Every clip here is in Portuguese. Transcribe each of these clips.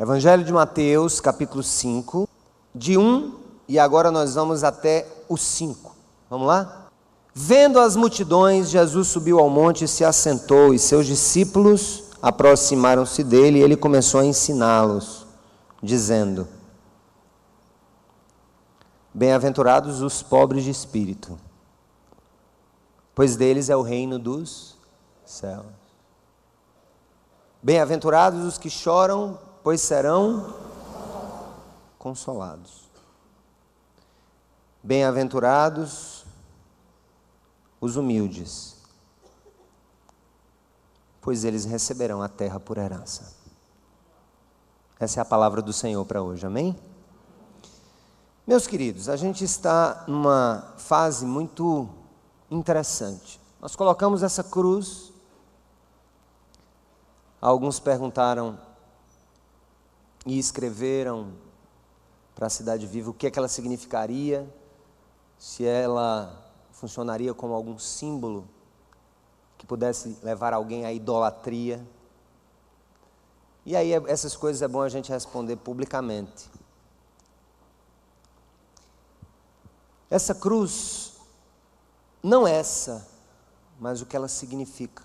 Evangelho de Mateus, capítulo 5, de 1, e agora nós vamos até o 5. Vamos lá? Vendo as multidões, Jesus subiu ao monte e se assentou, e seus discípulos aproximaram-se dele, e ele começou a ensiná-los, dizendo: Bem-aventurados os pobres de espírito, pois deles é o reino dos céus. Bem-aventurados os que choram, pois serão consolados. Bem-aventurados os humildes, pois eles receberão a terra por herança. Essa é a palavra do Senhor para hoje, amém? Meus queridos, a gente está numa fase muito interessante. Nós colocamos essa cruz. Alguns perguntaram e escreveram para a Cidade Viva o que é que ela significaria, se ela funcionaria como algum símbolo que pudesse levar alguém à idolatria. E aí essas coisas é bom a gente responder publicamente. Essa cruz, não essa, mas o que ela significa.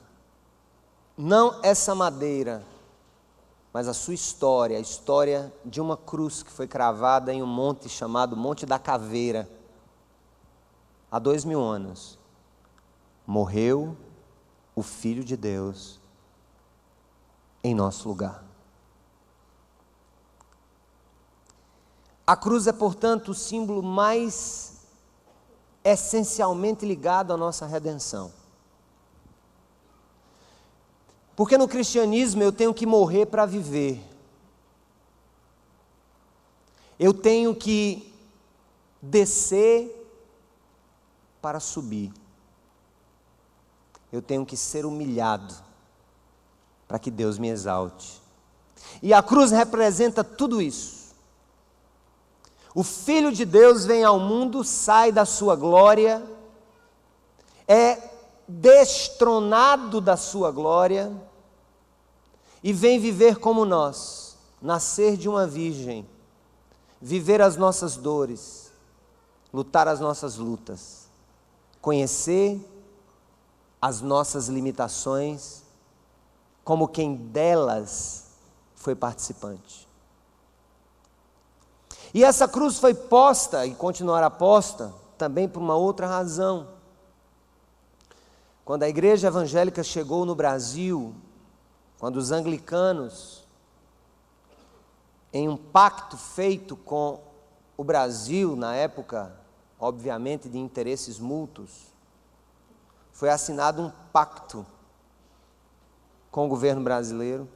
Não essa madeira, mas a sua história, a história de uma cruz que foi cravada em um monte chamado Monte da Caveira. Há 2000 anos, morreu o Filho de Deus em nosso lugar. A cruz é, portanto, o símbolo mais essencialmente ligado à nossa redenção. Porque no cristianismo eu tenho que morrer para viver. Eu tenho que descer para subir. Eu tenho que ser humilhado para que Deus me exalte. E a cruz representa tudo isso. O Filho de Deus vem ao mundo, sai da sua glória, é destronado da sua glória e vem viver como nós, nascer de uma virgem, viver as nossas dores, lutar as nossas lutas, conhecer as nossas limitações, como quem delas foi participante. E essa cruz foi posta e continuará posta também por uma outra razão. Quando a igreja evangélica chegou no Brasil, quando os anglicanos, em um pacto feito com o Brasil, na época, obviamente, de interesses mútuos, foi assinado um pacto com o governo brasileiro,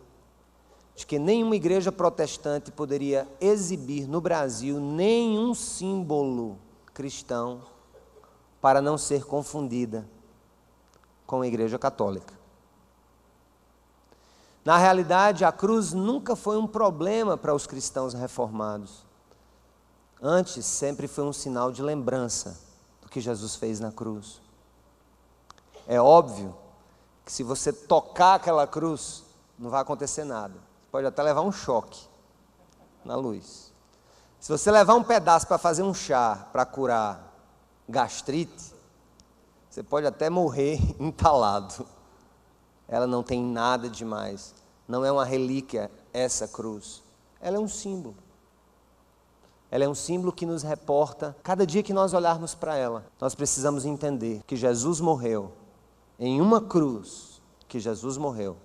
de que nenhuma igreja protestante poderia exibir no Brasil nenhum símbolo cristão para não ser confundida com a igreja católica. Na realidade, a cruz nunca foi um problema para os cristãos reformados. Antes, sempre foi um sinal de lembrança do que Jesus fez na cruz. É óbvio que se você tocar aquela cruz, não vai acontecer nada. Pode até levar um choque na luz. Se você levar um pedaço para fazer um chá, para curar gastrite, você pode até morrer entalado. Ela não tem nada demais. Não é uma relíquia essa cruz. Ela é um símbolo. Ela é um símbolo que nos reporta, cada dia que nós olharmos para ela, nós precisamos entender que Jesus morreu em uma cruz, que Jesus morreu.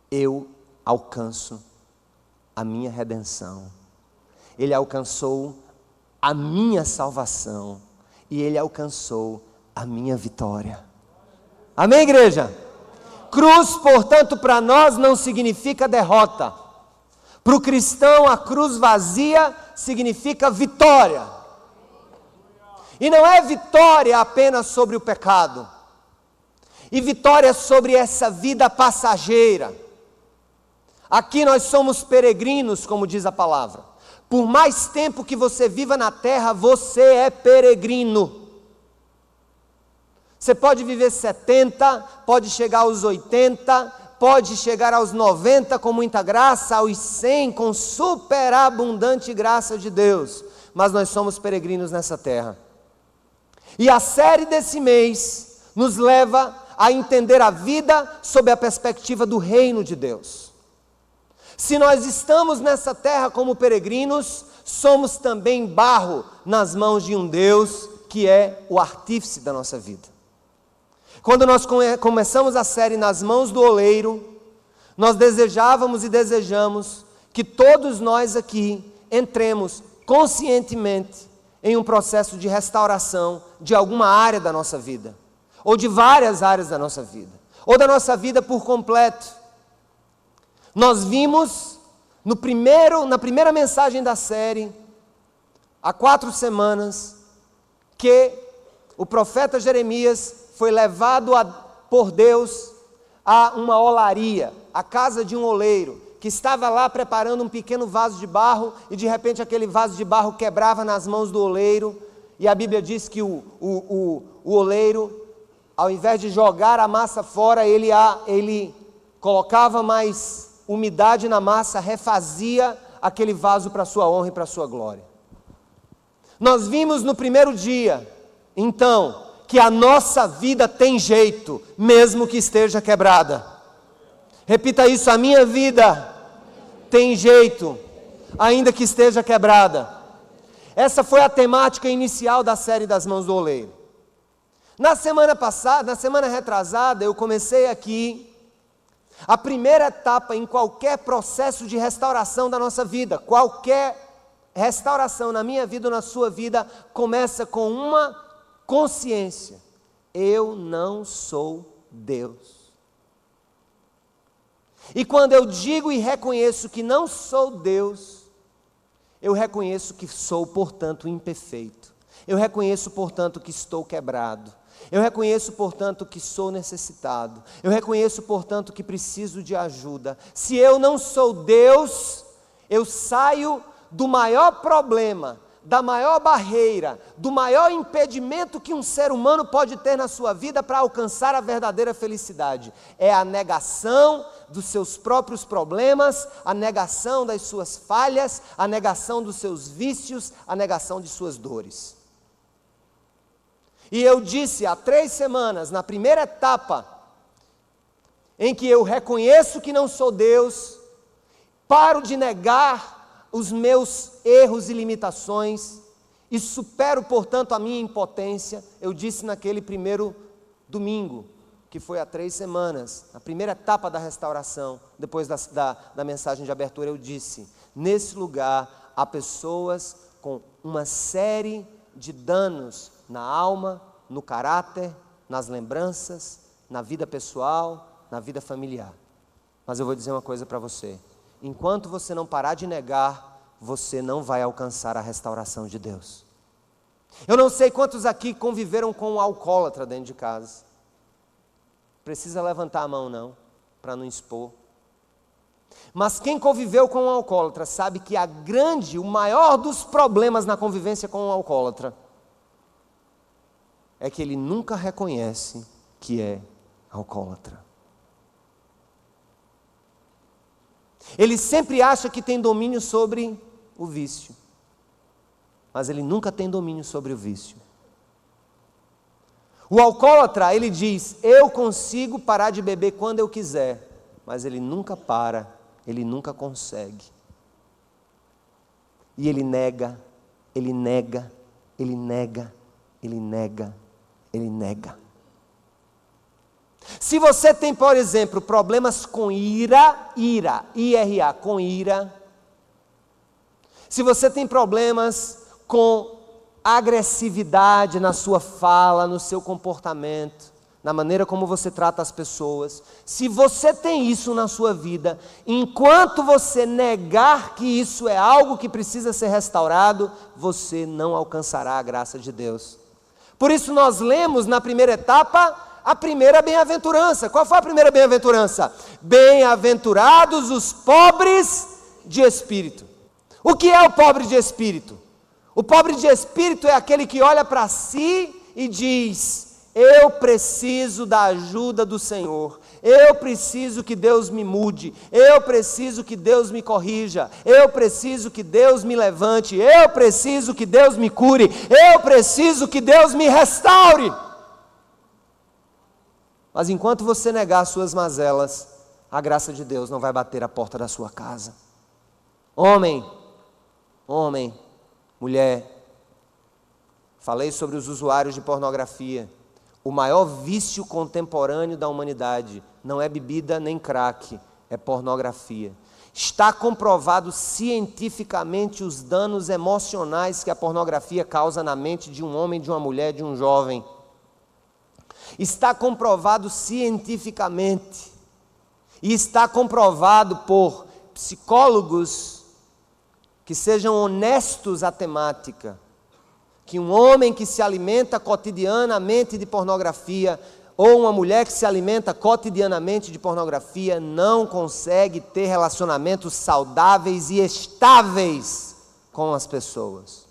Eu alcanço a minha redenção. Ele alcançou a minha salvação. E Ele alcançou a minha vitória. Amém, igreja? Cruz, portanto, para nós não significa derrota. Para o cristão, a cruz vazia significa vitória. E não é vitória apenas sobre o pecado. E vitória sobre essa vida passageira. Aqui nós somos peregrinos, como diz a palavra. Por mais tempo que você viva na terra, você é peregrino. Você pode viver 70, pode chegar aos 80, pode chegar aos 90 com muita graça, aos 100 com superabundante graça de Deus, mas nós somos peregrinos nessa terra. E a série desse mês nos leva a entender a vida sob a perspectiva do reino de Deus. Se nós estamos nessa terra como peregrinos, somos também barro nas mãos de um Deus que é o artífice da nossa vida. Quando nós começamos a série Nas Mãos do Oleiro, nós desejávamos e desejamos que todos nós aqui entremos conscientemente em um processo de restauração de alguma área da nossa vida, ou de várias áreas da nossa vida, ou da nossa vida por completo. Nós vimos na primeira mensagem da série, há 4 semanas, que o profeta Jeremias foi levado por Deus a uma olaria, a casa de um oleiro, que estava lá preparando um pequeno vaso de barro, e de repente aquele vaso de barro quebrava nas mãos do oleiro, e a Bíblia diz que o oleiro, ao invés de jogar a massa fora, ele colocava mais umidade na massa, refazia aquele vaso para a sua honra e para a sua glória. Nós vimos no primeiro dia, então, que a nossa vida tem jeito, mesmo que esteja quebrada. Repita isso: a minha vida tem jeito, ainda que esteja quebrada. Essa foi a temática inicial da série Das Mãos do Oleiro. Na semana retrasada, eu comecei aqui a primeira etapa em qualquer processo de restauração da nossa vida. Qualquer restauração na minha vida ou na sua vida começa com uma consciência: eu não sou Deus. E quando eu digo e reconheço que não sou Deus, eu reconheço que sou, portanto, imperfeito. Eu reconheço, portanto, que estou quebrado. Eu reconheço, portanto, que sou necessitado. Eu reconheço, portanto, que preciso de ajuda. Se eu não sou Deus, eu saio do maior problema, da maior barreira, do maior impedimento que um ser humano pode ter na sua vida para alcançar a verdadeira felicidade. É a negação dos seus próprios problemas, a negação das suas falhas, a negação dos seus vícios, a negação de suas dores. E eu disse há 3 semanas, na primeira etapa, em que eu reconheço que não sou Deus, paro de negar os meus erros e limitações, e supero, portanto, a minha impotência. Eu disse naquele primeiro domingo, que foi há 3 semanas, na primeira etapa da restauração, depois da mensagem de abertura, eu disse: nesse lugar há pessoas com uma série de danos na alma, no caráter, nas lembranças, na vida pessoal, na vida familiar. Mas eu vou dizer uma coisa para você: enquanto você não parar de negar, você não vai alcançar a restauração de Deus. Eu não sei quantos aqui conviveram com um alcoólatra dentro de casa. Precisa levantar a mão não, para não expor. Mas quem conviveu com um alcoólatra sabe que o maior dos problemas na convivência com um alcoólatra é que ele nunca reconhece que é alcoólatra. Ele sempre acha que tem domínio sobre o vício, mas ele nunca tem domínio sobre o vício. O alcoólatra, ele diz: eu consigo parar de beber quando eu quiser, mas ele nunca para, ele nunca consegue. E ele nega, ele nega, ele nega, ele nega, ele nega. Se você tem, por exemplo, problemas com ira, I-R-A, com ira. Se você tem problemas com agressividade na sua fala, no seu comportamento, na maneira como você trata as pessoas, se você tem isso na sua vida, enquanto você negar que isso é algo que precisa ser restaurado, você não alcançará a graça de Deus. Por isso nós lemos na primeira etapa a primeira bem-aventurança. Qual foi a primeira bem-aventurança? Bem-aventurados os pobres de espírito. O que é o pobre de espírito? O pobre de espírito é aquele que olha para si e diz: Eu preciso da ajuda do Senhor. Eu preciso que Deus me mude. Eu preciso que Deus me corrija. Eu preciso que Deus me levante. Eu preciso que Deus me cure. Eu preciso que Deus me restaure. Mas enquanto você negar as suas mazelas, a graça de Deus não vai bater a porta da sua casa. Homem, mulher, falei sobre os usuários de pornografia. O maior vício contemporâneo da humanidade não é bebida nem crack, é pornografia. Está comprovado cientificamente os danos emocionais que a pornografia causa na mente de um homem, de uma mulher, de um jovem. Está comprovado cientificamente. E está comprovado por psicólogos que sejam honestos à temática, que um homem que se alimenta cotidianamente de pornografia, ou uma mulher que se alimenta cotidianamente de pornografia, não consegue ter relacionamentos saudáveis e estáveis com as pessoas.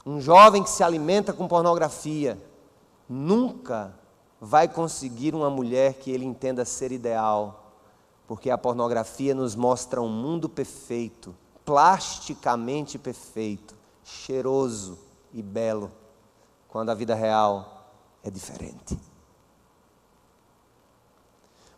Um jovem que se alimenta com pornografia, nunca vai conseguir uma mulher que ele entenda ser ideal, porque a pornografia nos mostra um mundo perfeito, plasticamente perfeito, cheiroso e belo, quando a vida real é diferente.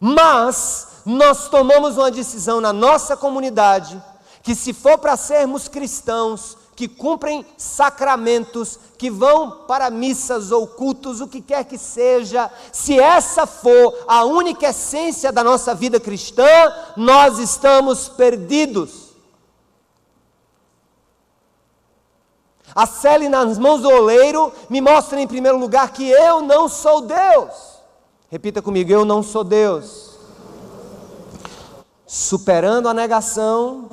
Mas nós tomamos uma decisão na nossa comunidade, que se for para sermos cristãos, que cumprem sacramentos, que vão para missas ou cultos, o que quer que seja, se essa for a única essência da nossa vida cristã, nós estamos perdidos. A sele nas mãos do oleiro me mostra em primeiro lugar que eu não sou Deus. Repita comigo, eu não sou Deus. Superando a negação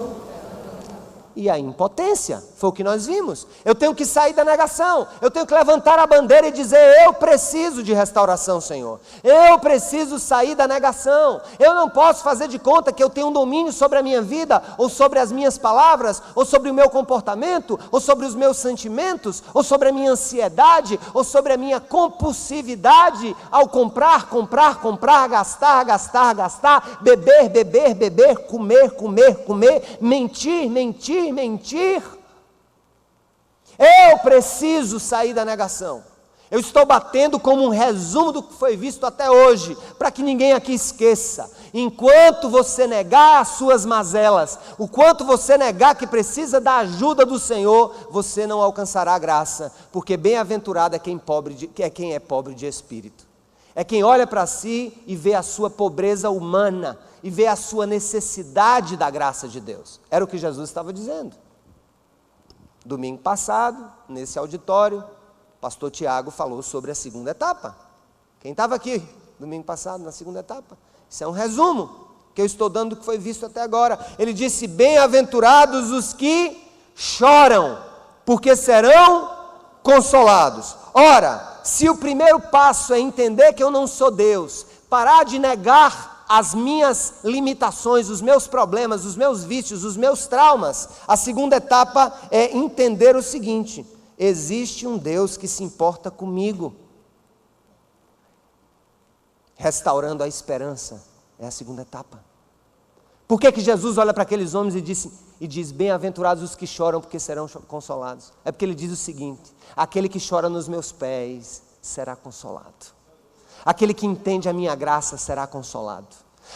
e a impotência, foi o que nós vimos. Eu tenho que sair da negação, eu tenho que levantar a bandeira e dizer, eu preciso de restauração, Senhor. Eu preciso sair da negação. Eu não posso fazer de conta que eu tenho um domínio sobre a minha vida, ou sobre as minhas palavras, ou sobre o meu comportamento, ou sobre os meus sentimentos, ou sobre a minha ansiedade, ou sobre a minha compulsividade ao comprar, gastar, beber, comer, mentir. Eu preciso sair da negação. Eu estou batendo como um resumo do que foi visto até hoje, para que ninguém aqui esqueça. Enquanto você negar as suas mazelas, o quanto você negar que precisa da ajuda do Senhor, você não alcançará a graça, porque bem-aventurado é quem é pobre de espírito. É quem olha para si e vê a sua pobreza humana, e vê a sua necessidade da graça de Deus. Era o que Jesus estava dizendo. Domingo passado, nesse auditório, o pastor Tiago falou sobre a segunda etapa. Quem estava aqui domingo passado na segunda etapa? Isso é um resumo que eu estou dando do que foi visto até agora. Ele disse, bem-aventurados os que choram, porque serão consolados. Ora, se o primeiro passo é entender que eu não sou Deus, parar de negar as minhas limitações, os meus problemas, os meus vícios, os meus traumas, a segunda etapa é entender o seguinte: existe um Deus que se importa comigo. Restaurando a esperança é a segunda etapa. Por que Jesus olha para aqueles homens e diz, bem-aventurados os que choram, porque serão consolados? É porque ele diz o seguinte: aquele que chora nos meus pés será consolado. Aquele que entende a minha graça será consolado.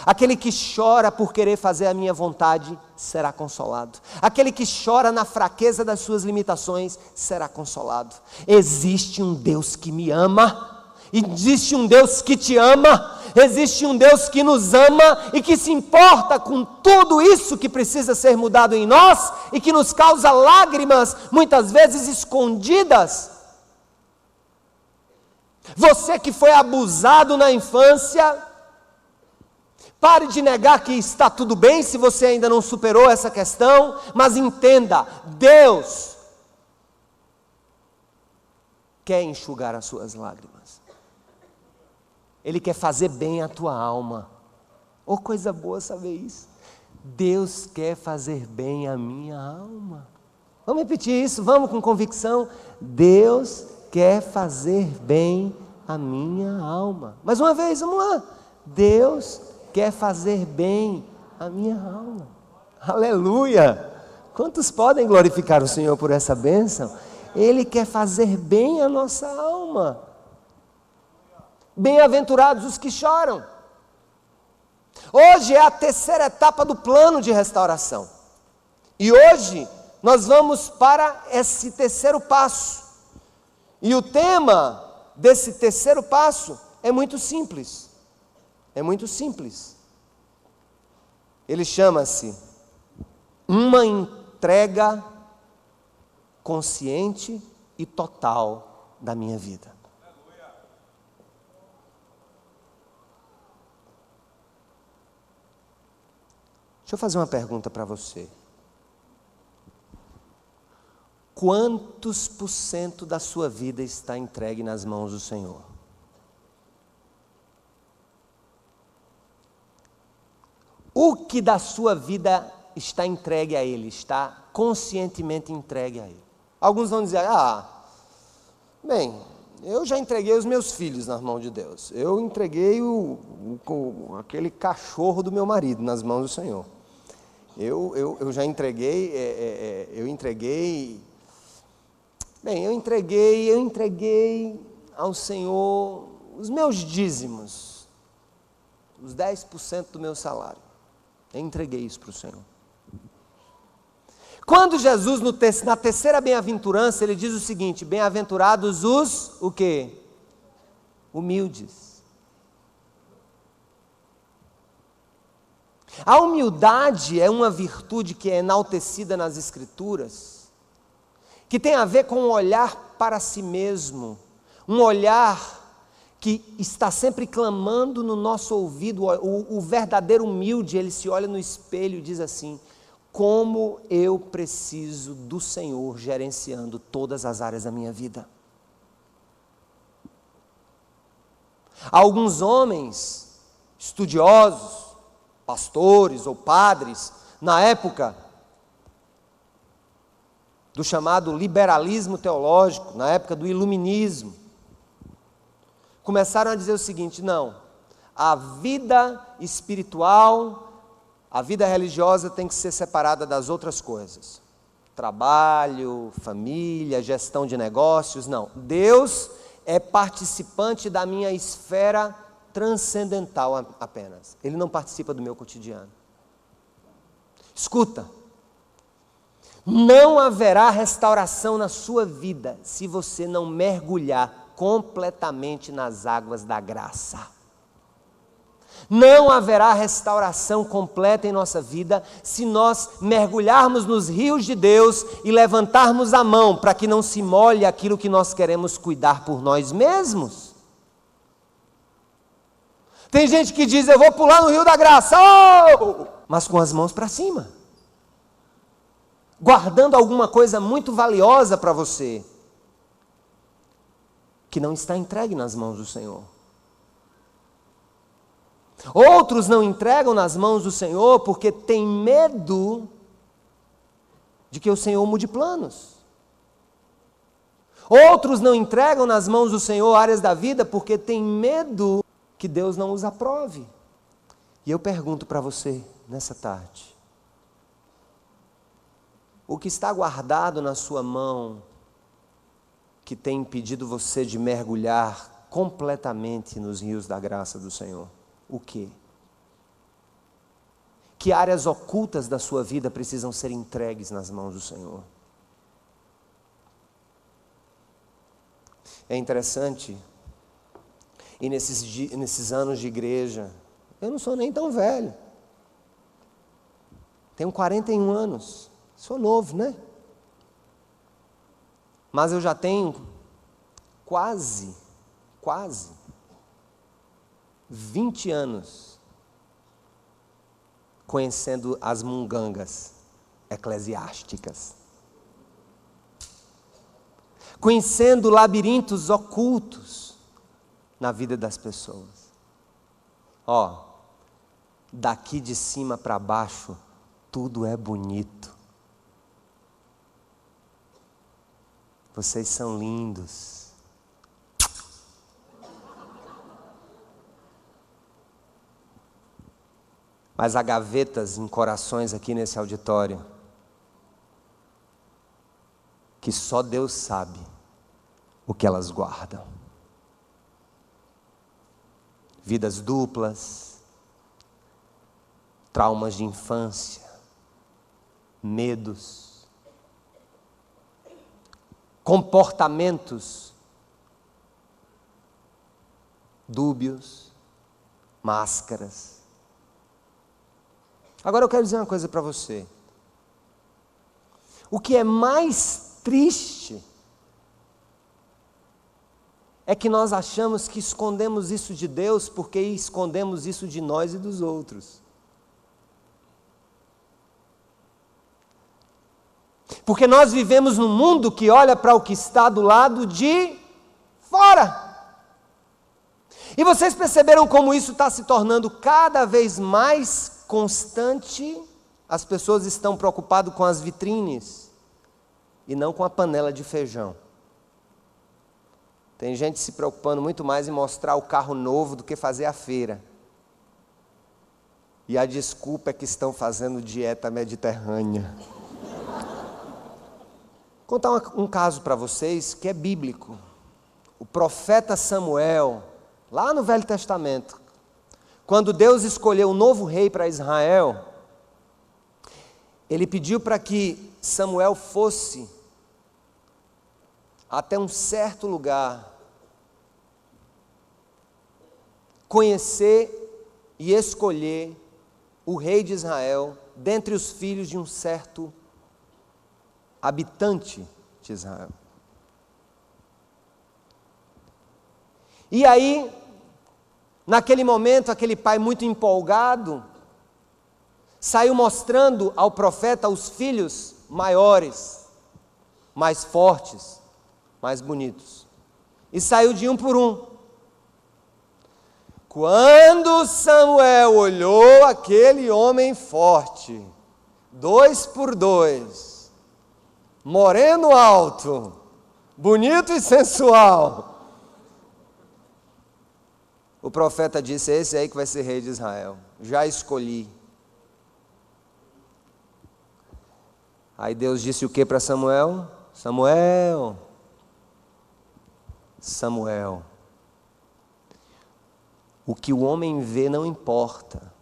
Aquele que chora por querer fazer a minha vontade será consolado. Aquele que chora na fraqueza das suas limitações será consolado. Existe um Deus que me ama, existe um Deus que te ama, existe um Deus que nos ama e que se importa com tudo isso que precisa ser mudado em nós e que nos causa lágrimas, muitas vezes escondidas. Você que foi abusado na infância, pare de negar que está tudo bem se você ainda não superou essa questão, mas entenda, Deus quer enxugar as suas lágrimas. Ele quer fazer bem à tua alma. Oh, coisa boa saber isso. Deus quer fazer bem à minha alma. Vamos repetir isso, vamos com convicção. Deus quer fazer bem à minha alma. Mais uma vez, vamos lá. Deus quer fazer bem à minha alma. Aleluia! Quantos podem glorificar o Senhor por essa bênção? Ele quer fazer bem à nossa alma. Bem-aventurados os que choram. Hoje é a terceira etapa do plano de restauração. E hoje nós vamos para esse terceiro passo. E o tema desse terceiro passo é muito simples. É muito simples. Ele chama-se uma entrega consciente e total da minha vida. Deixa eu fazer uma pergunta para você. Quantos por cento da sua vida está entregue nas mãos do Senhor? O que da sua vida está entregue a Ele, está conscientemente entregue a Ele? Alguns vão dizer, bem, eu já entreguei os meus filhos nas mãos de Deus. Eu entreguei aquele cachorro do meu marido nas mãos do Senhor. Eu já entreguei, eu entreguei ao Senhor os meus dízimos, os 10% do meu salário. Eu entreguei isso para o Senhor. Quando Jesus, na terceira bem-aventurança, ele diz o seguinte: bem-aventurados os, o quê? Humildes. A humildade é uma virtude que é enaltecida nas Escrituras, que tem a ver com um olhar para si mesmo, um olhar que está sempre clamando no nosso ouvido. O verdadeiro humilde, ele se olha no espelho e diz assim: como eu preciso do Senhor gerenciando todas as áreas da minha vida. Alguns homens estudiosos, pastores ou padres, na época do chamado liberalismo teológico, na época do iluminismo, começaram a dizer o seguinte: não, a vida espiritual, a vida religiosa tem que ser separada das outras coisas. Trabalho, família, gestão de negócios, não. Deus é participante da minha esfera transcendental apenas. Ele não participa do meu cotidiano. Escuta, não haverá restauração na sua vida se você não mergulhar completamente nas águas da graça. Não haverá restauração completa em nossa vida se nós mergulharmos nos rios de Deus e levantarmos a mão para que não se molhe aquilo que nós queremos cuidar por nós mesmos. Tem gente que diz: eu vou pular no rio da graça, mas com as mãos para cima, guardando alguma coisa muito valiosa para você, que não está entregue nas mãos do Senhor. Outros não entregam nas mãos do Senhor porque têm medo de que o Senhor mude planos. Outros não entregam nas mãos do Senhor áreas da vida porque têm medo que Deus não os aprove. E eu pergunto para você nessa tarde: o que está guardado na sua mão que tem impedido você de mergulhar completamente nos rios da graça do Senhor? O quê? Que áreas ocultas da sua vida precisam ser entregues nas mãos do Senhor? É interessante, e nesses anos de igreja, eu não sou nem tão velho, tenho 41 anos, sou novo, né? Mas eu já tenho quase 20 anos conhecendo as mungangas eclesiásticas, conhecendo labirintos ocultos na vida das pessoas. Daqui de cima para baixo tudo é bonito. Vocês são lindos, Mas há gavetas em corações aqui nesse auditório que só Deus sabe o que elas guardam. Vidas duplas, traumas de infância, medos, comportamentos dúbios, máscaras. Agora eu quero dizer uma coisa para você. O que é mais triste é que nós achamos que escondemos isso de Deus porque escondemos isso de nós e dos outros. Porque nós vivemos num mundo que olha para o que está do lado de fora. E vocês perceberam como isso está se tornando cada vez mais constante? As pessoas estão preocupadas com as vitrines e não com a panela de feijão. Tem gente se preocupando muito mais em mostrar o carro novo do que fazer a feira. E a desculpa é que estão fazendo dieta mediterrânea. Vou contar um caso para vocês que é bíblico. O profeta Samuel, lá no Velho Testamento, quando Deus escolheu um novo rei para Israel, ele pediu para que Samuel fosse até um certo lugar, conhecer e escolher o rei de Israel dentre os filhos de um certo habitante de Israel. E aí, naquele momento, aquele pai muito empolgado, saiu mostrando ao profeta os filhos maiores, mais fortes, mais bonitos. E saiu de um por um. Quando Samuel olhou aquele homem forte, 2 por 2, moreno alto, bonito e sensual, o profeta disse: é esse aí que vai ser rei de Israel, já escolhi. Aí Deus disse o que para Samuel? Samuel, Samuel, o que o homem vê não importa.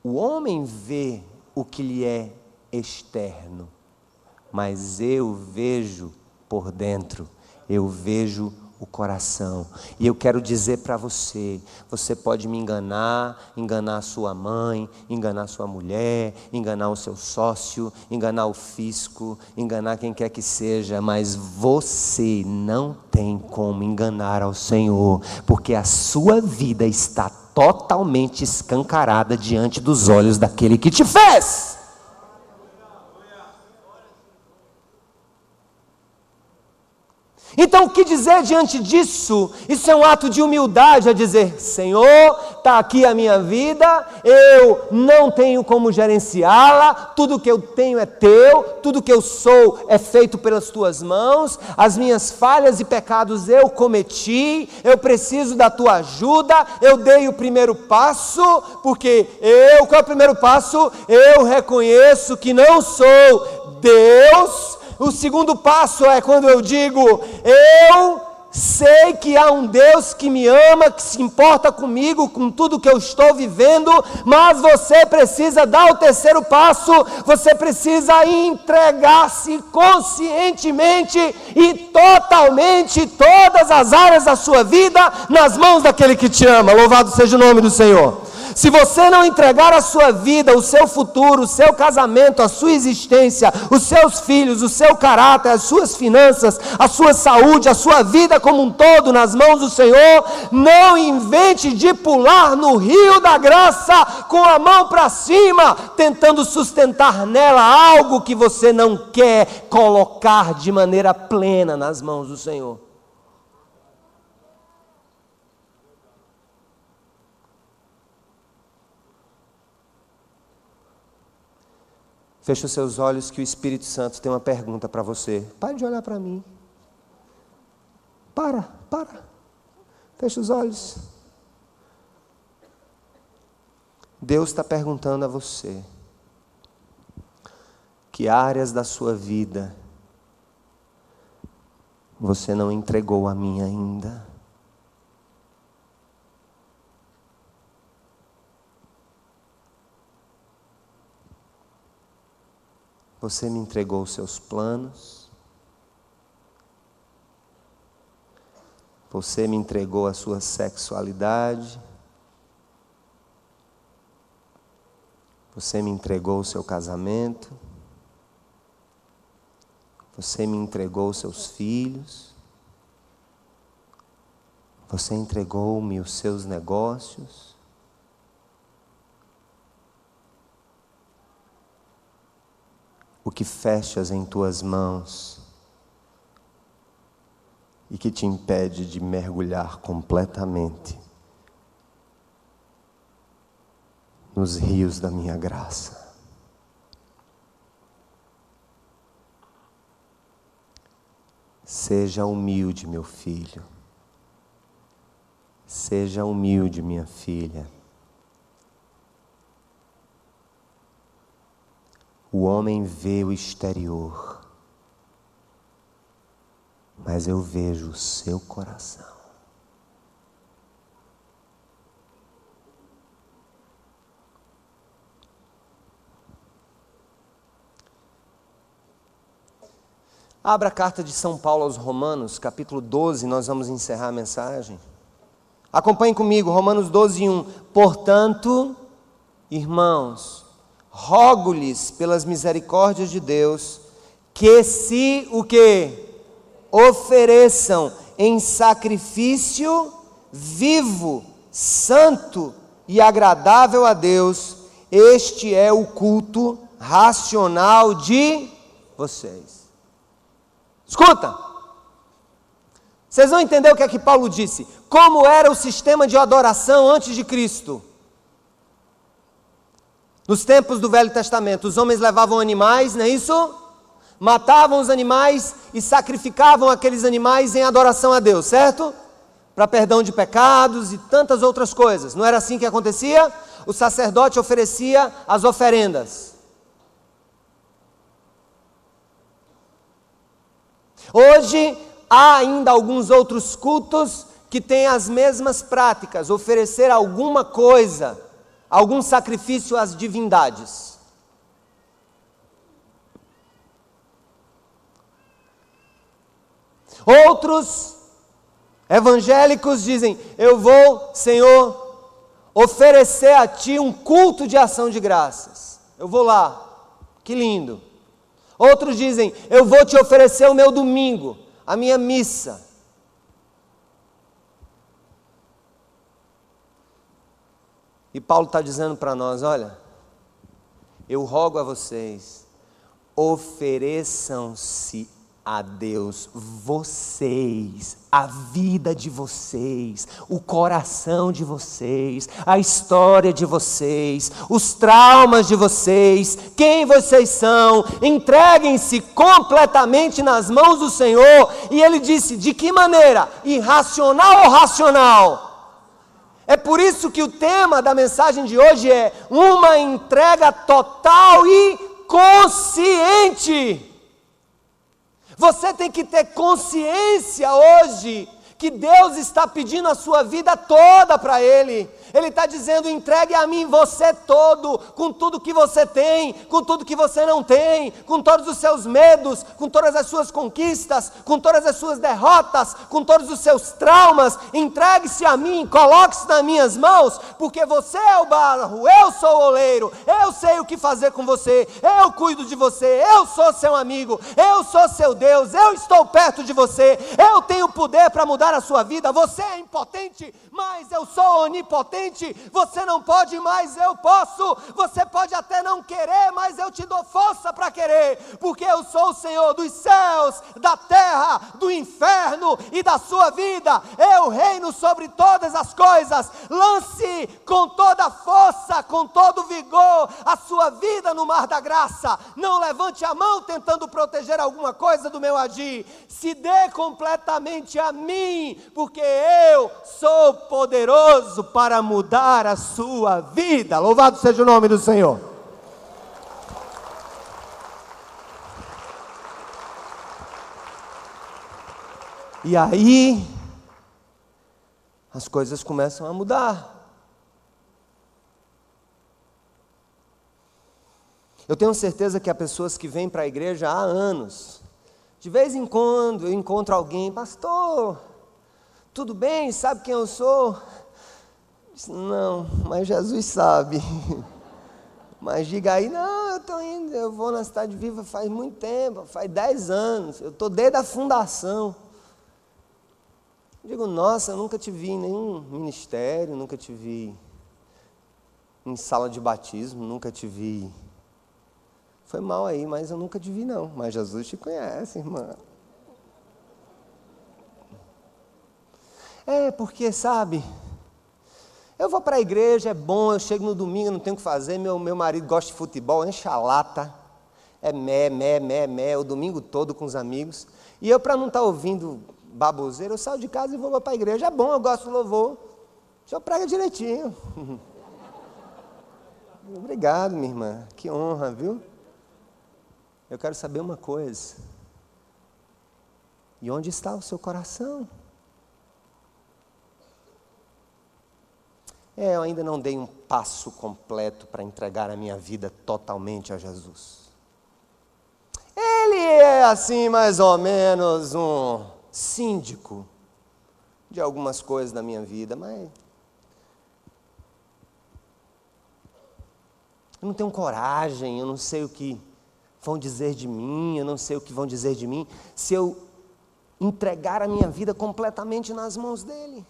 O homem vê o que lhe é externo, mas eu vejo por dentro, eu vejo o coração. E eu quero dizer para você, você pode me enganar, enganar sua mãe, enganar sua mulher, enganar o seu sócio, enganar o fisco, enganar quem quer que seja, mas você não tem como enganar ao Senhor, porque a sua vida está totalmente escancarada diante dos olhos daquele que te fez. Então, o que dizer diante disso? Isso é um ato de humildade, a dizer: Senhor, está aqui a minha vida, eu não tenho como gerenciá-la, tudo que eu tenho é teu, tudo que eu sou é feito pelas tuas mãos, as minhas falhas e pecados eu cometi, eu preciso da tua ajuda, eu dei o primeiro passo, porque qual é o primeiro passo? Eu reconheço que não sou Deus. O segundo passo é quando eu digo: eu sei que há um Deus que me ama, que se importa comigo, com tudo que eu estou vivendo, mas você precisa dar o terceiro passo, você precisa entregar-se conscientemente e totalmente todas as áreas da sua vida nas mãos daquele que te ama. Louvado seja o nome do Senhor. Se você não entregar a sua vida, o seu futuro, o seu casamento, a sua existência, os seus filhos, o seu caráter, as suas finanças, a sua saúde, a sua vida como um todo nas mãos do Senhor, não invente de pular no rio da graça com a mão para cima, tentando sustentar nela algo que você não quer colocar de maneira plena nas mãos do Senhor. Feche os seus olhos que o Espírito Santo tem uma pergunta para você. Pare de olhar para mim. Para. Feche os olhos. Deus está perguntando a você, que áreas da sua vida você não entregou a mim ainda? Você me entregou os seus planos? Você me entregou a sua sexualidade? Você me entregou o seu casamento? Você me entregou os seus filhos? Você entregou-me os seus negócios? O que fechas em tuas mãos e que te impede de mergulhar completamente nos rios da minha graça? Seja humilde, meu filho. Seja humilde, minha filha. O homem vê o exterior, mas eu vejo o seu coração. Abra a carta de São Paulo aos Romanos, capítulo 12, nós vamos encerrar a mensagem. Acompanhe comigo, Romanos 12, 1. Portanto, irmãos, rogo-lhes pelas misericórdias de Deus, que se o quê? Ofereçam em sacrifício vivo, santo e agradável a Deus, este é o culto racional de vocês. Escuta, vocês vão entender o que é que Paulo disse, como era o sistema de adoração antes de Cristo. Nos tempos do Velho Testamento, os homens levavam animais, não é isso? Matavam os animais e sacrificavam aqueles animais em adoração a Deus, certo? Para perdão de pecados e tantas outras coisas. Não era assim que acontecia? O sacerdote oferecia as oferendas. Hoje, há ainda alguns outros cultos que têm as mesmas práticas, oferecer alguma coisa, algum sacrifício às divindades. Outros evangélicos dizem, eu vou, Senhor, oferecer a Ti um culto de ação de graças. Eu vou lá, que lindo. Outros dizem, eu vou te oferecer o meu domingo, a minha missa. E Paulo está dizendo para nós, olha, eu rogo a vocês, ofereçam-se a Deus, vocês, a vida de vocês, o coração de vocês, a história de vocês, os traumas de vocês, quem vocês são, entreguem-se completamente nas mãos do Senhor. E ele disse, de que maneira? Irracional ou racional? É por isso que o tema da mensagem de hoje é uma entrega total e consciente. Você tem que ter consciência hoje que Deus está pedindo a sua vida toda para Ele. Ele está dizendo, entregue a mim você todo, com tudo que você tem, com tudo que você não tem, com todos os seus medos, com todas as suas conquistas, com todas as suas derrotas, com todos os seus traumas. Entregue-se a mim, coloque-se nas minhas mãos, porque você é o barro, eu sou o oleiro, eu sei o que fazer com você, eu cuido de você, eu sou seu amigo, eu sou seu Deus, eu estou perto de você, eu tenho poder para mudar a sua vida. Você é impotente, mas eu sou onipotente. Você não pode, mas eu posso. Você pode até não querer, mas eu te dou força para querer, porque eu sou o Senhor dos céus, da terra, do inferno e da sua vida. Eu reino sobre todas as coisas. Lance com toda a força, com todo vigor, a sua vida no mar da graça. Não levante a mão tentando proteger alguma coisa do meu agir. Se dê completamente a mim mim, porque eu sou poderoso para mudar a sua vida. Louvado seja o nome do Senhor. E aí, as coisas começam a mudar. Eu tenho certeza que há pessoas que vêm para a igreja há anos. De vez em quando eu encontro alguém, pastor, tudo bem? Sabe quem eu sou? Não, mas Jesus sabe. Mas diga aí, não, eu estou indo, eu vou na Cidade Viva faz muito tempo, faz 10 anos, eu estou desde a fundação. Digo, nossa, eu nunca te vi em nenhum ministério, nunca te vi em sala de batismo, nunca te vi. Foi mal aí, mas eu nunca te vi não. Mas Jesus te conhece, irmã. Porque, sabe, eu vou para a igreja, é bom, eu chego no domingo, não tenho o que fazer, meu marido gosta de futebol, enche a lata, o domingo todo com os amigos. E eu, para não estar ouvindo baboseira, eu saio de casa e vou para a igreja. É bom, eu gosto do louvor. O senhor prega direitinho. Obrigado, minha irmã, que honra, viu? Eu quero saber uma coisa. E onde está o seu coração? Eu ainda não dei um passo completo para entregar a minha vida totalmente a Jesus. Ele é assim mais ou menos um síndico de algumas coisas da minha vida, mas eu não tenho coragem, eu não sei o que vão dizer de mim, eu não sei o que vão dizer de mim, se eu entregar a minha vida completamente nas mãos dele.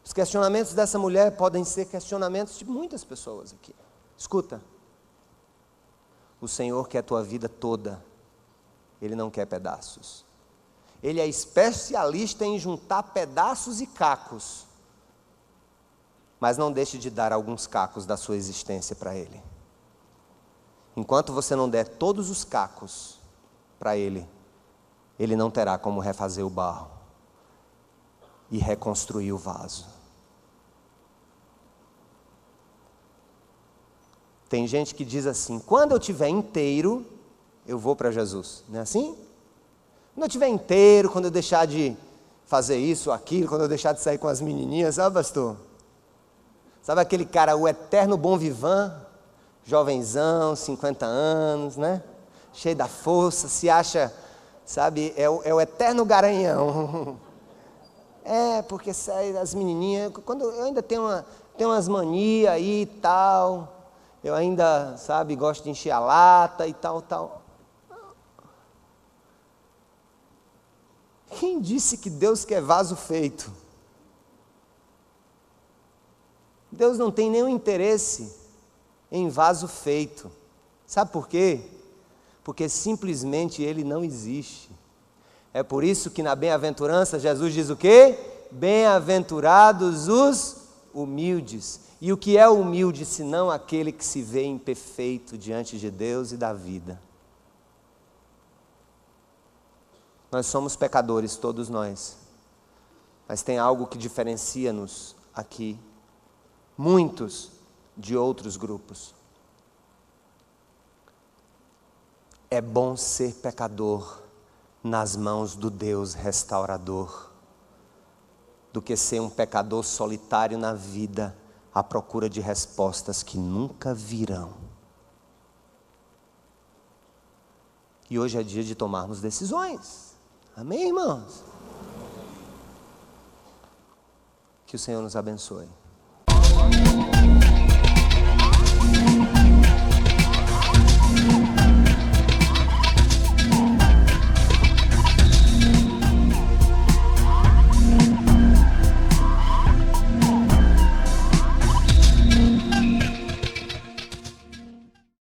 Os questionamentos dessa mulher podem ser questionamentos de muitas pessoas aqui. Escuta, o Senhor quer a tua vida toda, Ele não quer pedaços. Ele é especialista em juntar pedaços e cacos, mas não deixe de dar alguns cacos da sua existência para Ele. Enquanto você não der todos os cacos para Ele, Ele não terá como refazer o barro e reconstruir o vaso. Tem gente que diz assim, quando eu estiver inteiro, eu vou para Jesus. Não é assim? Quando eu estiver inteiro, quando eu deixar de fazer isso ou aquilo, quando eu deixar de sair com as menininhas, sabe, pastor? Sabe aquele cara, o eterno bom vivant, jovenzão, 50 anos, né? Cheio da força, se acha, sabe, é o eterno garanhão. Porque as menininhas, quando eu ainda tenho umas manias aí e tal, eu ainda, sabe, gosto de encher a lata e tal. Quem disse que Deus quer vaso feito? Deus não tem nenhum interesse em vaso feito. Sabe por quê? Porque simplesmente ele não existe. É por isso que na bem-aventurança Jesus diz o quê? Bem-aventurados os humildes. E o que é humilde, senão aquele que se vê imperfeito diante de Deus e da vida? Nós somos pecadores, todos nós. Mas tem algo que diferencia-nos aqui, muitos de outros grupos. É bom ser pecador nas mãos do Deus restaurador, do que ser um pecador solitário na vida, à procura de respostas que nunca virão. E hoje é dia de tomarmos decisões. Amém, irmãos? Que o Senhor nos abençoe.